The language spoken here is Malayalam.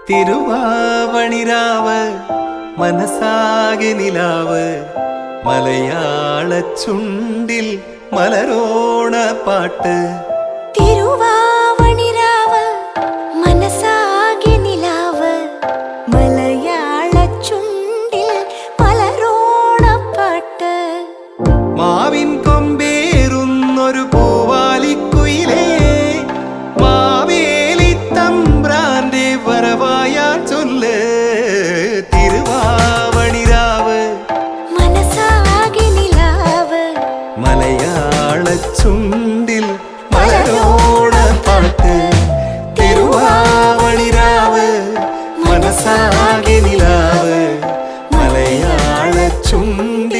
തിരുവാവണിരാവ് മനസാകെ നിലാവ് മലയാള ചുണ്ടിൽ മലരോണ പാട്ട്. തിരുവാവണിരാവ് മനസാകെ നിലാവ് മലയാള ചുണ്ടിൽ മലരോണ പാട്ട്. മാവിൻ കൊമ്പേറുന്നൊരു പൂവാലിക്കുയിലേ മാവേലി തമ്പ്രാന്റെ വരവായാ ചൊല്ല്. തിരുവാവണിരാവ് മനസാകെ നിലാവ് മലയാള ചുണ്ടിൽ മലരോണ പാട്ട്. തിരുവാവണിരാവ് മനസാകെ നിലാവ് മലയാള ചുണ്ടിൽ